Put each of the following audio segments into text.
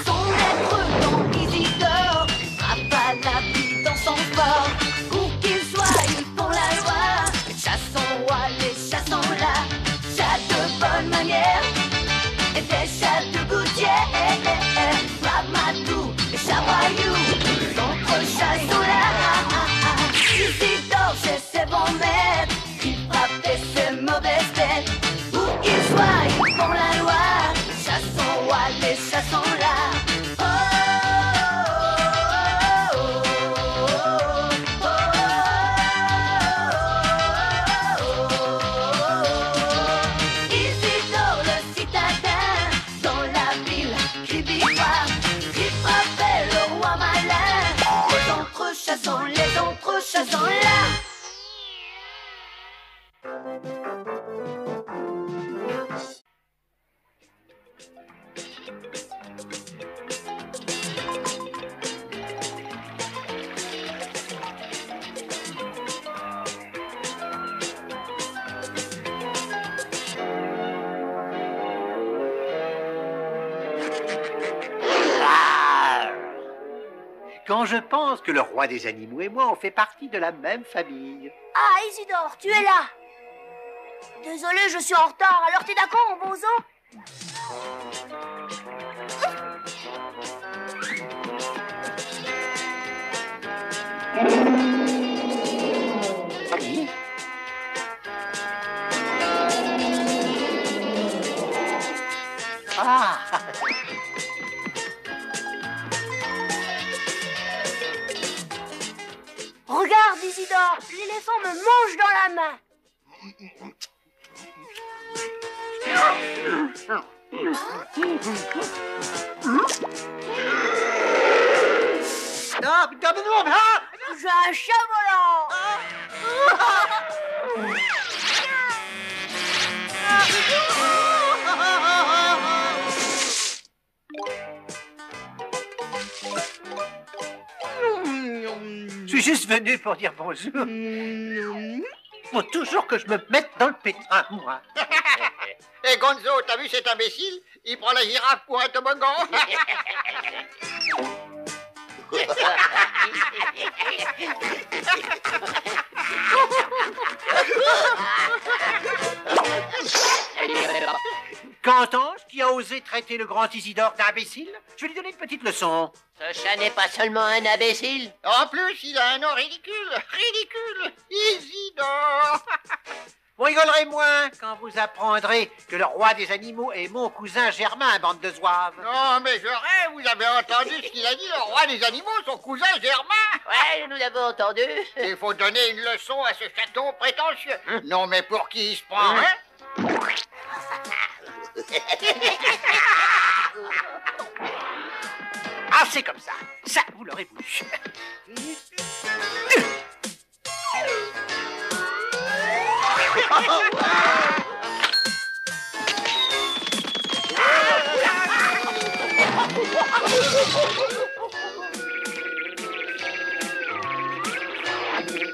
Son être dans Isidore frappe à la vie dans son corps. Où qu'il soit, ils font la loi. Les chats sont rois, les chats sont là. Chats de bonne manière et des chats de gouttière. Ramadou et Chabayou, les autres chats sont là. Isidore chez ses bons maîtres, il frappe ses mauvaises têtes. Où qu'ils soient, ils font la loi. Les chats sont rois, les chats sont là. Isidore le citadin, dans la ville qui bivouaque, il frappait le roi malin. Les autres chats sont là. Quand je pense que le roi des animaux et moi, on fait partie de la même famille. Ah, Isidore, tu es là. Désolé, je suis en retard. Alors t'es d'accord, mon bozo? Oui. Ah. Regarde, Isidore, l'éléphant me mange dans la main. J'ai un chat volant. Je suis juste venu pour dire bonjour. Faut toujours que je me mette dans le pétrin, moi. Hé Gonzo, t'as vu cet imbécile? Il prend la girafe pour un toboggan. Qu'entends-je qui a osé traiter le grand Isidore d'imbécile? Je vais lui donner une petite leçon. Ce chat n'est pas seulement un imbécile. En plus, il a un nom ridicule. Ridicule. Isidore. Vous rigolerez moins quand vous apprendrez que le roi des animaux est mon cousin Germain, bande de zouaves. Non, mais je rêve, vous avez entendu ce qu'il a dit, le roi des animaux, son cousin Germain. Ouais, nous l'avons entendu. Il faut donner une leçon à ce chaton prétentieux. Non, mais pour qui il se prend, hein? Ah, c'est comme ça. Ça, vous l'aurez voulu.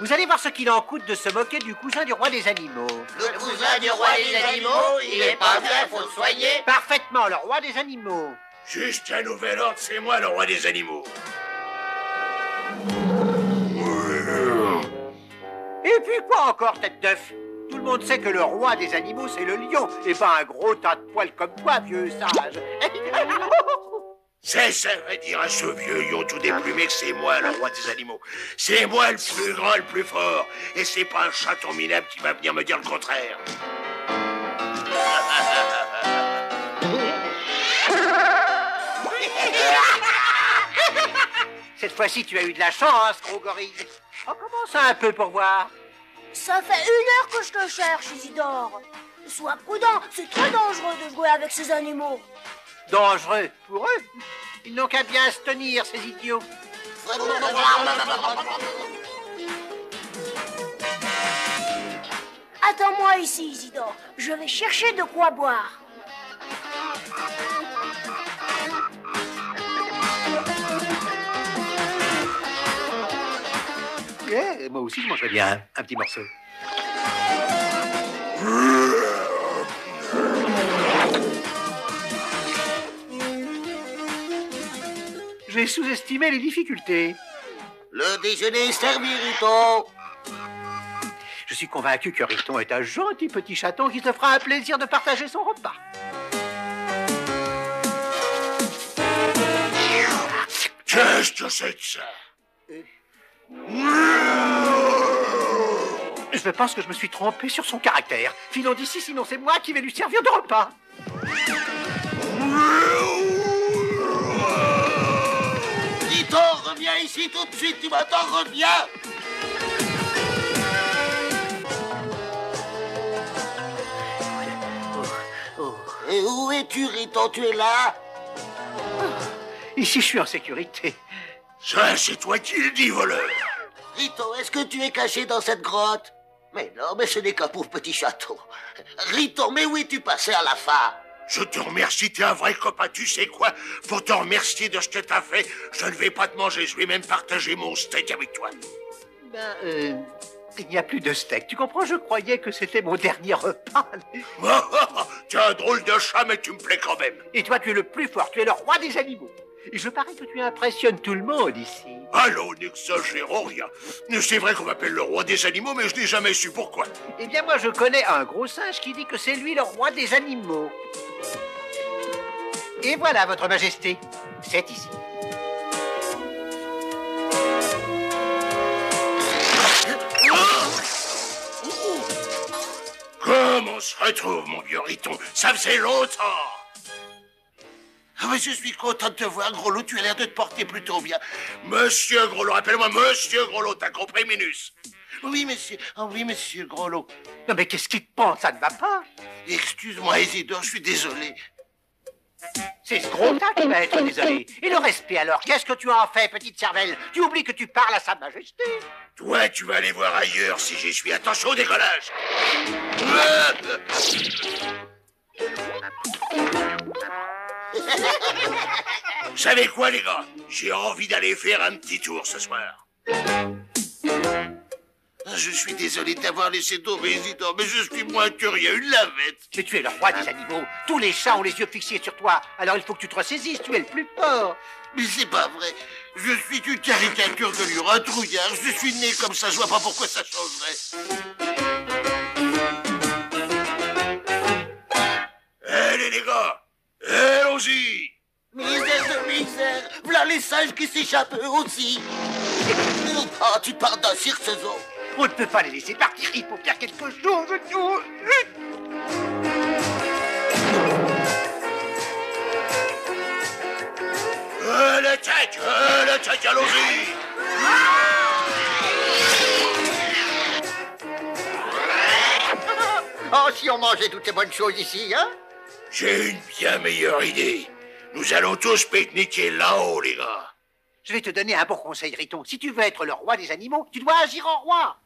Vous allez voir ce qu'il en coûte de se moquer du cousin du roi des animaux. Le cousin du roi des animaux, il est pas bien, faut le soigner. Parfaitement, le roi des animaux. Juste un nouvel ordre, c'est moi le roi des animaux. Et puis quoi encore, tête d'œuf? Tout le monde sait que le roi des animaux, c'est le lion, et pas un gros tas de poils comme toi, vieux sage. Ça veut dire à ce vieux lion tout déplumé que c'est moi le roi des animaux. C'est moi le plus grand, le plus fort. Et c'est pas un chaton minable qui va venir me dire le contraire. Cette fois-ci, tu as eu de la chance, gros gorille. On commence un peu pour voir. Ça fait 1 heure que je te cherche, Isidore. Sois prudent, c'est très dangereux de jouer avec ces animaux. Dangereux pour eux. Ils n'ont qu'à bien se tenir, ces idiots. Attends-moi ici, Isidore. Je vais chercher de quoi boire. Moi aussi, je mangerais bien un petit morceau. J'ai sous-estimé les difficultés. Le déjeuner est servi, Riton. Je suis convaincu que Riton est un gentil petit chaton qui se fera un plaisir de partager son repas. Qu'est-ce que c'est que ça? Je pense que je me suis trompé sur son caractère. Filons d'ici, sinon c'est moi qui vais lui servir de repas. Riton, reviens ici tout de suite, tu m'entends, reviens. Et où es-tu, Riton? Tu es là? Ici, je suis en sécurité. Ça, c'est toi qui le dis, voleur. Riton, est-ce que tu es caché dans cette grotte? Mais non, mais ce n'est qu'un pauvre petit château. Riton, mais où es-tu passé à la fin? Je te remercie, t'es un vrai copain, tu sais quoi? Pour te remercier de ce que t'as fait, je ne vais pas te manger, je vais même partager mon steak avec toi. Il n'y a plus de steak. Tu comprends? Je croyais que c'était mon dernier repas. Tu as un drôle de chat, mais tu me plais quand même. Et toi, tu es le plus fort. Tu es le roi des animaux. Et je parie que tu impressionnes tout le monde ici. Allons, n'exagérons rien. C'est vrai qu'on m'appelle le roi des animaux, mais je n'ai jamais su pourquoi. Eh bien, moi, je connais un gros singe qui dit que c'est lui le roi des animaux. Et voilà, votre majesté. C'est ici. Comment on se retrouve, mon vieux Riton? Ça faisait longtemps. Ah, mais je suis content de te voir, Grelot, tu as l'air de te porter plutôt bien. Monsieur Grelot, appelle-moi Monsieur Grelot, t'as compris, Minus? Oui, monsieur. Ah oui, monsieur Grelot. Non, mais qu'est-ce qui te prend? Ça ne va pas. Excuse-moi, Isidore, je suis désolé. C'est ce gros-tas qui va être désolé. Et le respect alors? Qu'est-ce que tu en fais, petite cervelle? Tu oublies que tu parles à sa majesté. Toi, tu vas aller voir ailleurs si j'y suis. Attention au décollage. Vous savez quoi, les gars? J'ai envie d'aller faire un petit tour ce soir. Je suis désolé de t'avoir laissé tomber, Isidore, mais je suis moins que rien, une lavette. Mais tu es le roi des animaux. Tous les chats ont les yeux fixés sur toi. Alors il faut que tu te ressaisisses. Tu es le plus fort. Mais c'est pas vrai. Je suis une caricature de lui, un trouillard. Je suis né comme ça, je vois pas pourquoi ça changerait. Allez, les gars, allons-y. Misère de misère, voilà les singes qui s'échappent eux aussi. Oh, tu parles d'un cirque-saison. On ne peut pas les laisser partir. Il faut faire quelque chose. L'attaque, allons-y. Oh, si on mangeait toutes ces bonnes choses ici, hein? J'ai une bien meilleure idée. Nous allons tous pique-niquer là-haut, les gars. Je vais te donner un bon conseil, Riton. Si tu veux être le roi des animaux, tu dois agir en roi.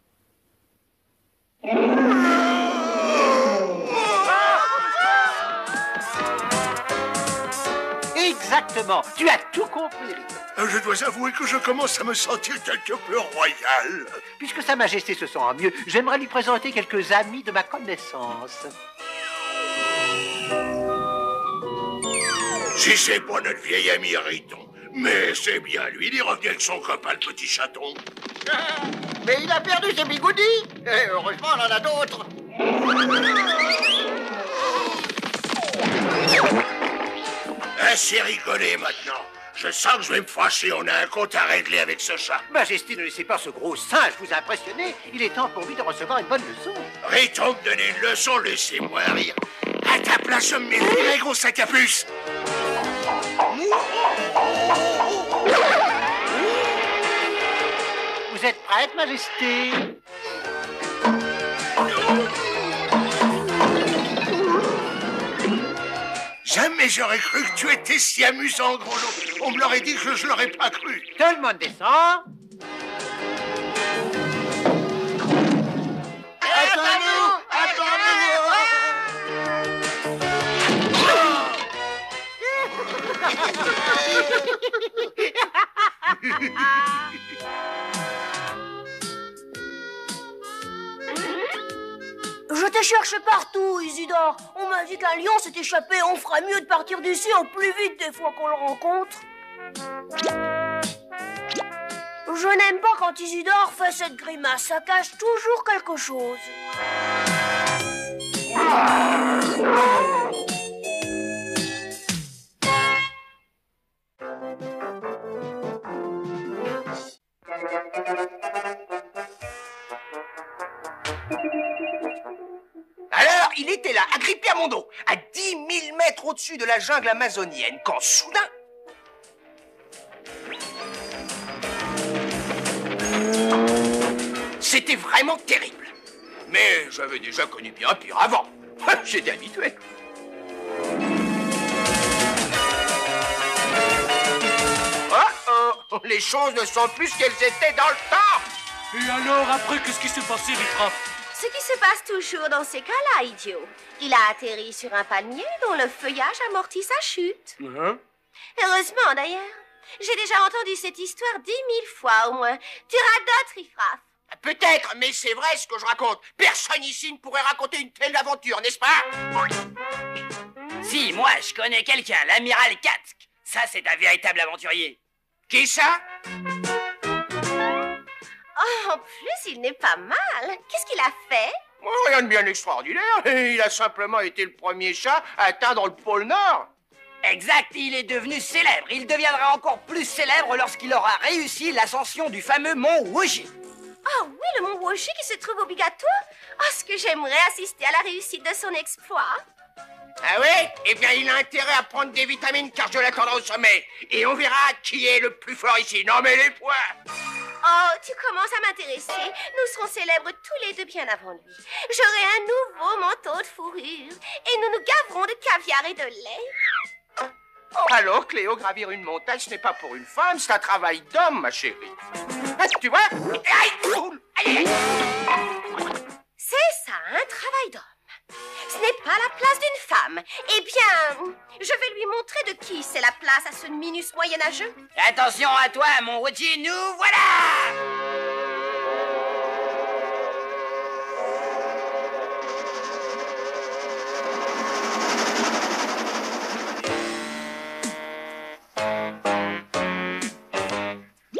Exactement. Tu as tout compris, Riton. Je dois avouer que je commence à me sentir quelque peu royal. Puisque Sa Majesté se sent mieux, j'aimerais lui présenter quelques amis de ma connaissance. Si c'est pas notre vieil ami Riton, mais c'est bien lui, il est revenu avec son copain le petit chaton. Mais il a perdu ses bigoudis. Et heureusement, on en a d'autres. Assez rigolé maintenant. Je sens que je vais me fâcher, on a un compte à régler avec ce chat. Majesté, ne laissez pas ce gros singe vous impressionner. Il est temps pour lui de recevoir une bonne leçon. Riton me donner une leçon, laissez-moi rire. À ta place, je me méfierai, gros sac à puce. Vous êtes prête, Majesté? Jamais j'aurais cru que tu étais si amusant, gros lot. On me l'aurait dit que je l'aurais pas cru. Tout le monde descend. Attends-nous! Attends-nous! Je te cherche partout, Isidore. On m'a dit qu'un lion s'est échappé. On fera mieux de partir d'ici au plus vite des fois qu'on le rencontre. Je n'aime pas quand Isidore fait cette grimace, ça cache toujours quelque chose. Alors, il était là, agrippé à mon dos, à 10 000 mètres au-dessus de la jungle amazonienne, quand soudain... C'était vraiment terrible. Mais j'avais déjà connu bien pire avant. J'étais habitué. Oh, les choses ne sont plus ce qu'elles étaient dans le temps. Et alors, après, qu'est-ce qui s'est passé, Riffraff? Ce qui se passe toujours dans ces cas-là, idiot. Il a atterri sur un palmier dont le feuillage amortit sa chute. Heureusement, d'ailleurs. J'ai déjà entendu cette histoire 10 000 fois au moins. Tu radotes, Riffraff. Peut-être, mais c'est vrai ce que je raconte. Personne ici ne pourrait raconter une telle aventure, n'est-ce pas? Si, moi, je connais quelqu'un, l'amiral Katsk. Ça, c'est un véritable aventurier. Qui ça? Oh, en plus, il n'est pas mal. Qu'est-ce qu'il a fait? Oh, rien de bien extraordinaire. Il a simplement été le premier chat à atteindre le pôle Nord. Exact, il est devenu célèbre. Il deviendra encore plus célèbre lorsqu'il aura réussi l'ascension du fameux mont Woji. Oh oui, le mont Woji qui se trouve au Bigato. Oh, ce que j'aimerais assister à la réussite de son exploit. Ah oui? Eh bien, il a intérêt à prendre des vitamines car je l'attendrai au sommet. Et on verra qui est le plus fort ici. Non, mais les points! Oh, tu commences à m'intéresser. Nous serons célèbres tous les deux bien avant lui. J'aurai un nouveau manteau de fourrure. Et nous nous gaverons de caviar et de lait. Oh, alors, Cléo, gravir une montagne, ce n'est pas pour une femme, c'est un travail d'homme, ma chérie. Ah, tu vois? Aïe! C'est ça, un travail d'homme. Ce n'est pas la place d'une femme. Eh bien, je vais lui montrer de qui c'est la place à ce minus moyenâgeux. Attention à toi, mon Woji, nous voilà!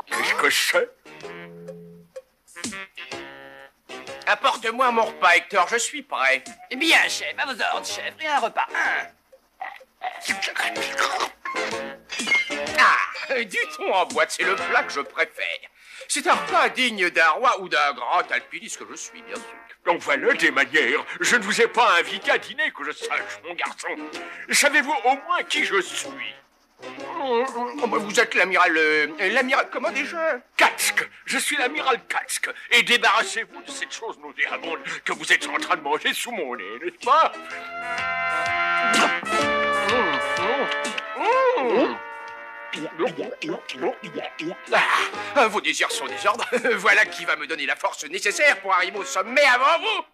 Qu'est-ce que c'est? Apporte-moi mon repas, Hector, je suis prêt. Bien, chef, à vos ordres, chef. Et un repas. Ah, du thon en boîte, c'est le plat que je préfère. C'est un repas digne d'un roi ou d'un grand alpiniste que je suis, bien sûr. Donc voilà des manières. Je ne vous ai pas invité à dîner, que je sache, mon garçon. Savez-vous au moins qui je suis? Vous êtes l'amiral... l'amiral... comment déjà? Katsk. Je suis l'amiral Katsk. Et débarrassez-vous de cette chose nauséabonde que vous êtes en train de manger sous mon nez, n'est-ce pas? Vos désirs sont des ordres. Voilà qui va me donner la force nécessaire pour arriver au sommet avant vous.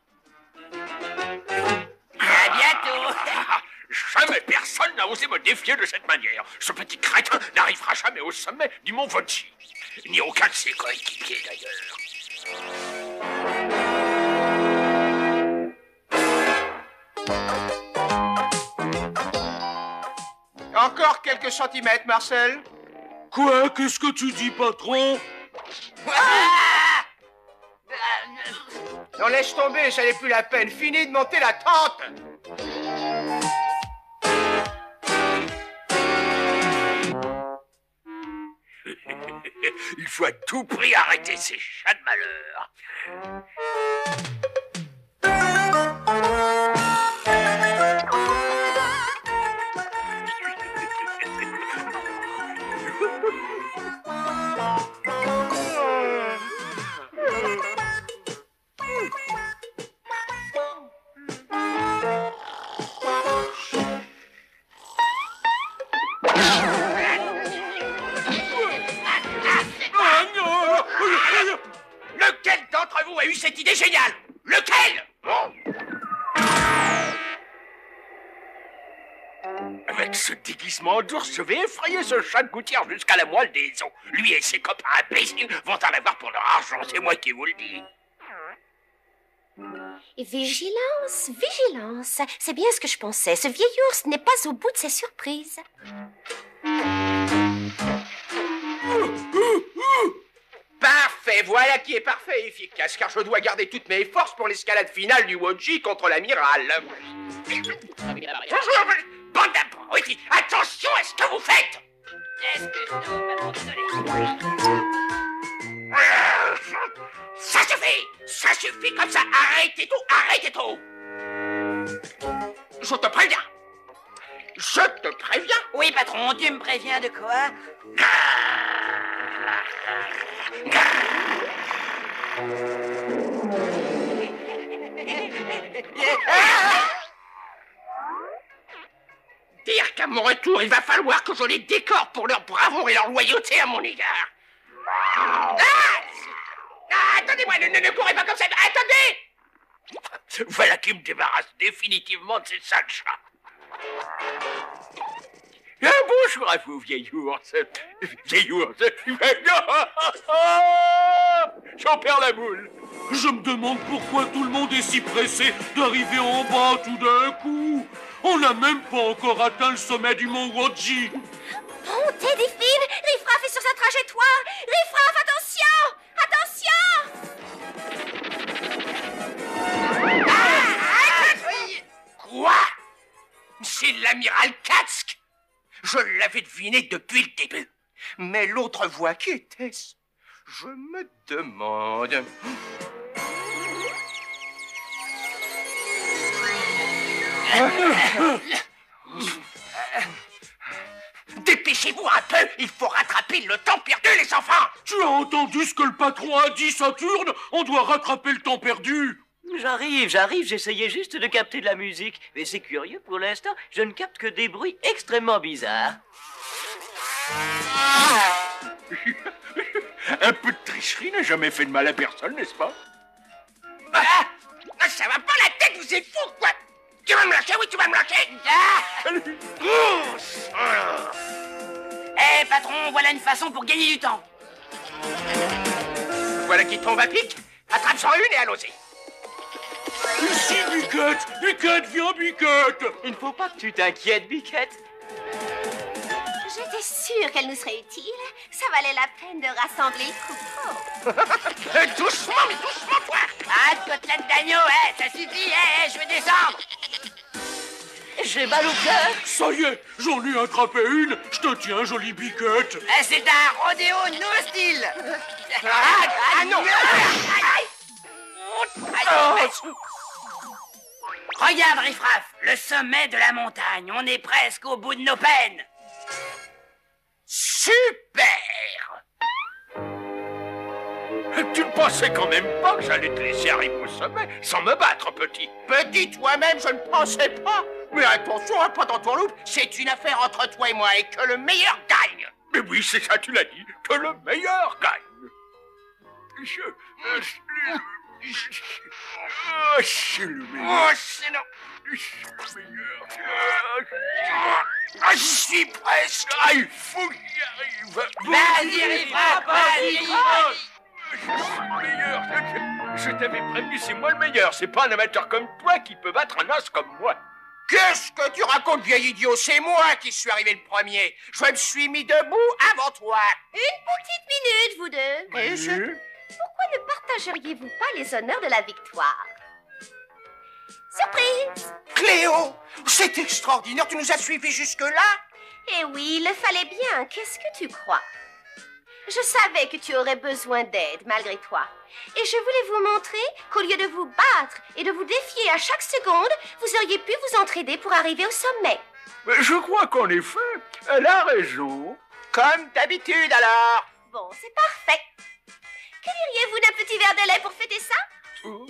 À bientôt. Jamais personne n'a osé me défier de cette manière. Ce petit crétin n'arrivera jamais au sommet du mont Woji. Ni aucun de ses coéquipiers, d'ailleurs. Encore quelques centimètres, Marcel. Quoi? Qu'est-ce que tu dis, patron? Non, laisse tomber, ça n'est plus la peine. Fini de monter la tente. Il faut à tout prix arrêter ces chats de malheur. Lequel d'entre vous a eu cette idée géniale? Lequel? Avec ce déguisement d'ours, je vais effrayer ce chat de gouttière jusqu'à la moelle des os. Lui et ses copains imbéciles vont en avoir pour leur argent, c'est moi qui vous le dis. Vigilance, vigilance. C'est bien ce que je pensais. Ce vieil ours n'est pas au bout de ses surprises. qui est parfait et efficace, car je dois garder toutes mes forces pour l'escalade finale du Woji contre l'amiral. Bande d'abrutis, attention à ce que vous faites. Ça suffit comme ça, arrêtez tout. Je te préviens. Oui, patron, tu me préviens de quoi? Dire qu'à mon retour, il va falloir que je les décore pour leur bravoure et leur loyauté à mon égard. Attendez-moi, ne courez pas comme ça. Attendez! Voilà qui me débarrasse définitivement de ces sales chats. Bonjour à vous, vieil ours. J'en perds la boule. Je me demande pourquoi tout le monde est si pressé d'arriver en bas tout d'un coup. On n'a même pas encore atteint le sommet du mont Woji. Montez des fils! Riffraff est sur sa trajectoire! Riffraff, attention! Quoi? C'est l'amiral Katsk. Je l'avais deviné depuis le début. Mais l'autre voix, qui était-ce? Je me demande... Dépêchez-vous un peu, il faut rattraper le temps perdu, les enfants. Tu as entendu ce que le patron a dit, Saturne? On doit rattraper le temps perdu. J'arrive, j'essayais juste de capter de la musique. Mais c'est curieux, pour l'instant, je ne capte que des bruits extrêmement bizarres. Un peu de tricherie n'a jamais fait de mal à personne, n'est-ce pas? Ça va pas la tête, vous êtes fous, quoi. Tu vas me lâcher, oui, tu vas me lâcher. Eh, patron, voilà une façon pour gagner du temps. Voilà qui tombe à pic. Attrape-en une et allons-y. Ici, Biquette! Biquette, viens, Biquette! Il ne faut pas que tu t'inquiètes, Biquette. J'étais sûre qu'elle nous serait utile. Ça valait la peine de rassembler le troupeau. Doucement, toi. Ah, de côtelette d'agneau, ça suffit, je vais descendre. J'ai mal au cœur. Ça y est, j'en ai attrapé une. Je te tiens, jolie Biquette. C'est un rodéo no style. Non. Regarde, Riffraff, le sommet de la montagne. On est presque au bout de nos peines. Super! Tu ne pensais quand même pas que j'allais te laisser arriver au sommet sans me battre, petit? Petit, toi-même, je ne pensais pas. Mais attention, pas d'entourloupe. C'est une affaire entre toi et moi et que le meilleur gagne. Mais oui, c'est ça, tu l'as dit, que le meilleur gagne. C'est le meilleur. Oh, c'est non. J'y suis presque. Il faut que j'y arrive. Vas-y, Riffraff, vas-y. Je suis le meilleur. Je t'avais prévenu, c'est moi le meilleur. C'est pas un amateur comme toi qui peut battre un os comme moi. Qu'est-ce que tu racontes, vieil idiot? C'est moi qui suis arrivé le premier. Je me suis mis debout avant toi. Une petite minute, vous deux. Et Pourquoi ne partageriez-vous pas les honneurs de la victoire? Surprise! Cléo, c'est extraordinaire. Tu nous as suivis jusque-là? Eh oui, il le fallait bien. Qu'est-ce que tu crois? Je savais que tu aurais besoin d'aide, malgré toi. Et je voulais vous montrer qu'au lieu de vous battre et de vous défier à chaque seconde, vous auriez pu vous entraider pour arriver au sommet. Je crois qu'en effet, elle a raison. Comme d'habitude, alors. Bon, c'est parfait. Que diriez-vous d'un petit verre de lait pour fêter ça? Oh,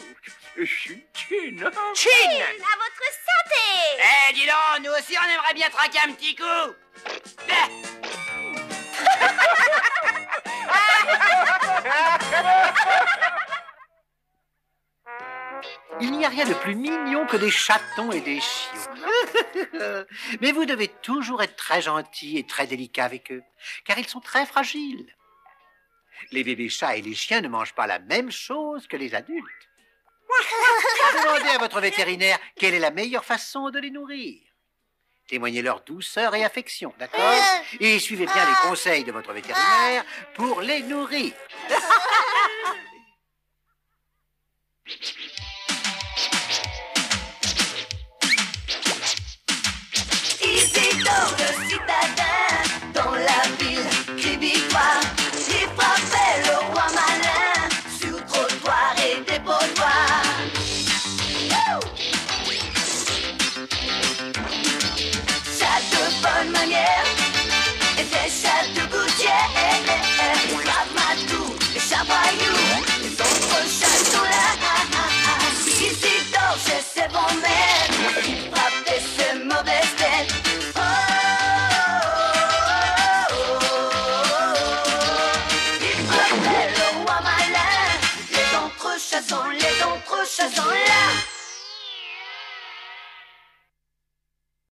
Chin. Chin! À votre santé! Eh, dis donc, nous aussi, on aimerait bien traquer un petit coup. Il n'y a rien de plus mignon que des chatons et des chiots. Mais vous devez toujours être très gentil et très délicat avec eux, car ils sont très fragiles. Les bébés chats et les chiens ne mangent pas la même chose que les adultes. Demandez à votre vétérinaire quelle est la meilleure façon de les nourrir. Témoignez leur douceur et affection, d'accord? Et suivez bien les conseils de votre vétérinaire pour les nourrir. Isidore le citadin, dans la ville, crie victoire. Il frappait le roi malin, sur trottoir et dépotoir. Chat de bonne manière, et des chats de gouttière. Ramatou, les chats voyous, les autres chats sont là. Isidore chez ses bons maîtres, il frappait ses mauvaises têtes. Il frappait le roi malin, les autres chats sont là.